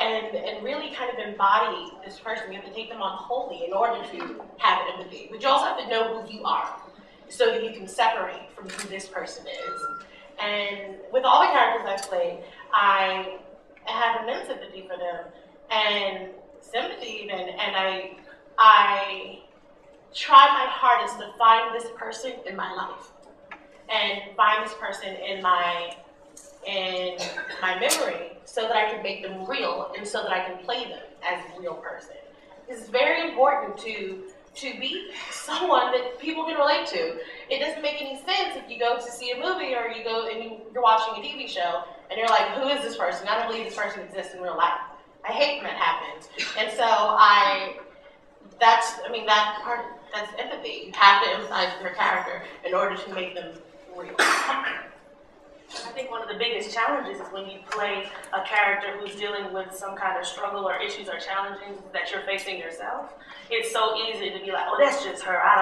and really kind of embody this person. You have to take them on wholly in order to have empathy. But you also have to know who you are so that you can separate from who this person is. And with all the characters I've played, I have immense sympathy for them and sympathy even, and I try my hardest to find this person in my life and find this person in my memory so that I can make them real and so that I can play them as a real person. It's very important to be someone that people can relate to. It doesn't make any sense if you go to see a movie or you go and you're watching a TV show and you're like, who is this person? I don't believe this person exists in real life. I hate when that happens. And so that's empathy. You have to empathize with your character in order to make them real. I think one of the biggest challenges is when you play a character who's dealing with some kind of struggle or issues or challenges that you're facing yourself. It's so easy to be like, oh, that's just her. I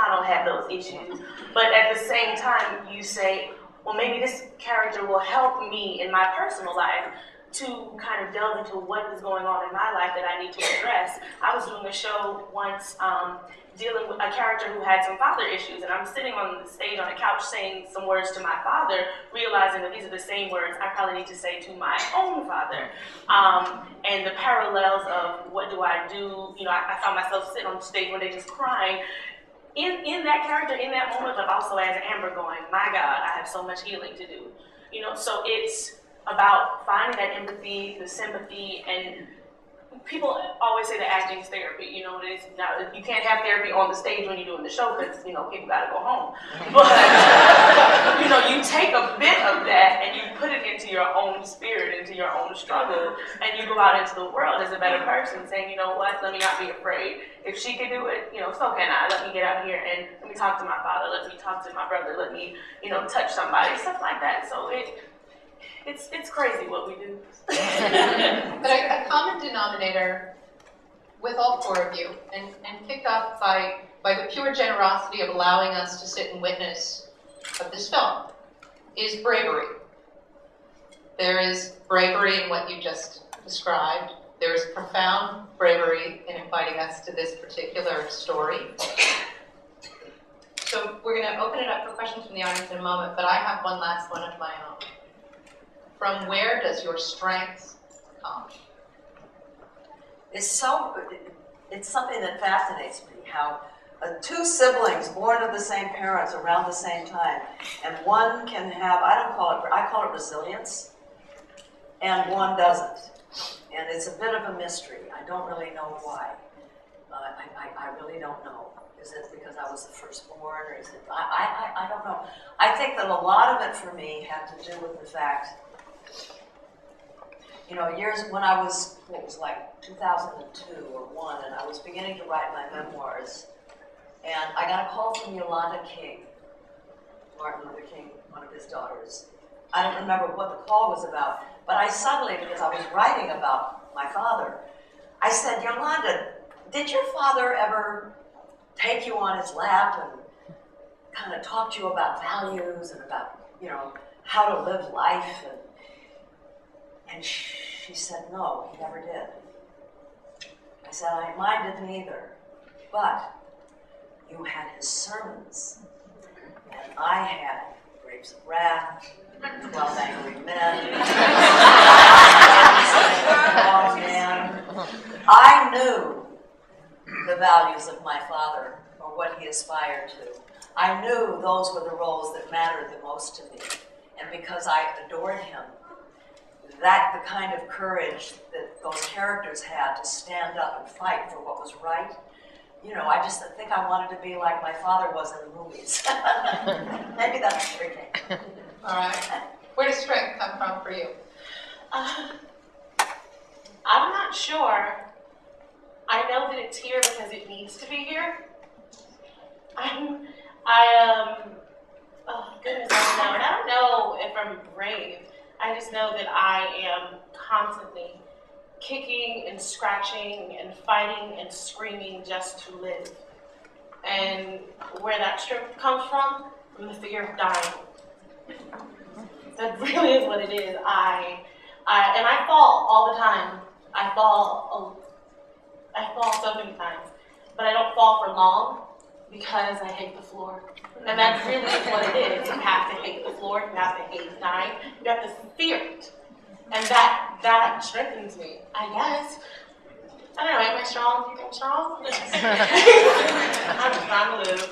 don't have those issues. But at the same time, you say, well, maybe this character will help me in my personal life to kind of delve into what is going on in my life that I need to address. I was doing a show once dealing with a character who had some father issues, and I'm sitting on the stage on a couch saying some words to my father, realizing that these are the same words I probably need to say to my own father. And the parallels of what do I do, I found myself sitting on the stage one day just crying. In that character, in that moment, but also as Amber going, my God, I have so much healing to do. So it's about finding that empathy, the sympathy, and people always say that acting is therapy. It is not, you can't have therapy on the stage when you're doing the show because people gotta go home. But you take a bit of that and you put it into your own spirit, into your own struggle, and you go out into the world as a better person, saying, you know what, let me not be afraid. If she can do it, so can I. Let me get out here and let me talk to my father. Let me talk to my brother. Let me, touch somebody, stuff like that. So it's crazy what we do. But a common denominator with all four of you, and picked up by the pure generosity of allowing us to sit and witness of this film, is bravery. There is bravery in what you just described. There is profound bravery in inviting us to this particular story. So we're going to open it up for questions from the audience in a moment, but I have one last one of my own. From where does your strength come? It's something that fascinates me, how two siblings born of the same parents around the same time, and one can have, I call it resilience, and one doesn't. And it's a bit of a mystery. I don't really know why. I really don't know. Is it because I was the firstborn, or is it, I don't know. I think that a lot of it for me had to do with the fact, years when I was, 2002 or 1, and I was beginning to write my memoirs, and I got a call from Yolanda King, Martin Luther King, one of his daughters. I don't remember what the call was about, but I suddenly, because I was writing about my father, I said, Yolanda, did your father ever take you on his lap and kind of talk to you about values and about, how to live life? And she said, no, he never did. I said, mine didn't either. But you had his sermons, and I had Grapes of Wrath, 12 Angry Men, Oh Man. I knew the values of my father, or what he aspired to. I knew those were the roles that mattered the most to me. And because I adored him, the kind of courage that those characters had to stand up and fight for what was right, I just think I wanted to be like my father was in the movies. Maybe that's tricky. All right. Where does strength come from for you? I'm not sure. I know that it's here because it needs to be here. Oh goodness, I don't know if I'm brave. I just know that I am constantly kicking and scratching and fighting and screaming just to live. And where that strength comes from the fear of dying. That really is what it is. And I fall all the time. fall so many times, but I don't fall for long because I hate the floor. And that's really what it is. You have to hate the floor, you have to hate dying, you have to fear it. And that strengthens me, I guess. I don't know, am I strong? Do you think I'm strong? I'm just trying to live.